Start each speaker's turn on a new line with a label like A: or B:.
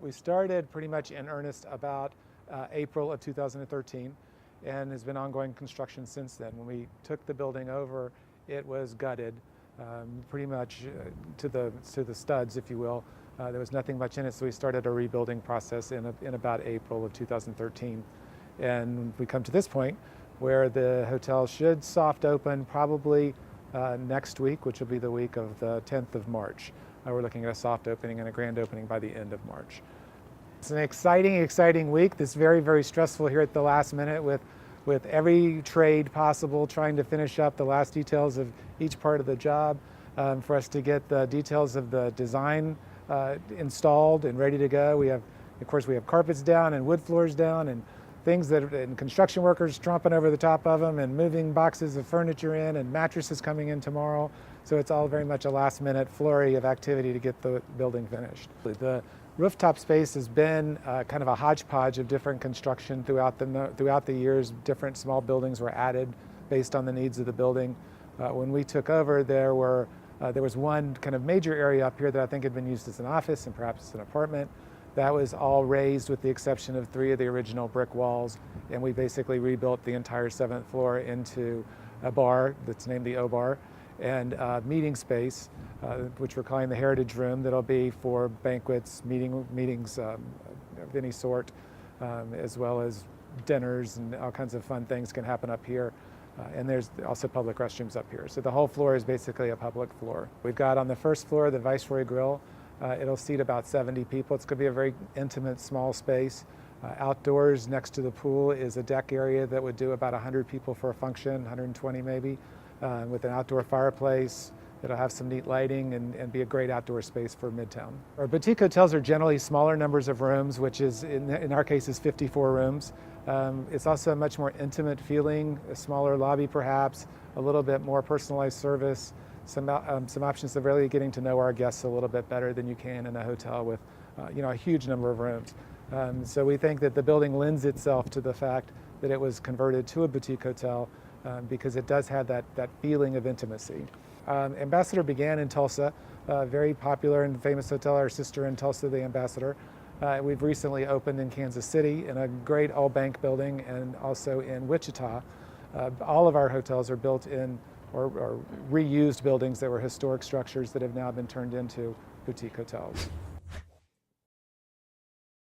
A: We started pretty much in earnest about April of 2013 and has been ongoing construction since then. When we took the building over, it was gutted pretty much to the studs, if you will. There was nothing much in it, so we started a rebuilding process in about April of 2013. And we come to this point where the hotel should soft open probably next week, which will be the week of the 10th of March. We're looking at a soft opening and a grand opening by the end of March. It's an exciting week. This very stressful here at the last minute with every trade possible, trying to finish up the last details of each part of the job for us to get the details of the design installed and ready to go. Of course, we have carpets down and wood floors down and and construction workers tromping over the top of them and moving boxes of furniture in and mattresses coming in tomorrow. So it's all very much a last minute flurry of activity to get the building finished. The rooftop space has been kind of a hodgepodge of different construction throughout the years. Different small buildings were added based on the needs of the building. When we took over, there was one kind of major area up here that I think had been used as an office and perhaps as an apartment. That was all raised with the exception of 3 of the original brick walls, and we basically rebuilt the entire 7th floor into a bar that's named the O Bar, and meeting space, which we're calling the Heritage Room, that'll be for banquets, meetings of any sort, as well as dinners and all kinds of fun things can happen up here. And there's also public restrooms up here. So the whole floor is basically a public floor. We've got on the first floor the Viceroy Grill. It'll seat about 70 people. It's going to be a very intimate, small space. Outdoors next to the pool is a deck area that would do about 100 people for a function, 120 maybe, with an outdoor fireplace. It'll have some neat lighting and be a great outdoor space for Midtown. Our boutique hotels are generally smaller numbers of rooms, which is, in our case, is 54 rooms. It's also a much more intimate feeling, a smaller lobby perhaps, a little bit more personalized service, some options of really getting to know our guests a little bit better than you can in a hotel with a huge number of rooms. So we think that the building lends itself to the fact that it was converted to a boutique hotel because it does have that feeling of intimacy. Ambassador began in Tulsa, a very popular and famous hotel, our sister in Tulsa, the Ambassador. We've recently opened in Kansas City in a great all-bank building and also in Wichita. All of our hotels are built in or reused buildings that were historic structures that have now been turned into boutique hotels.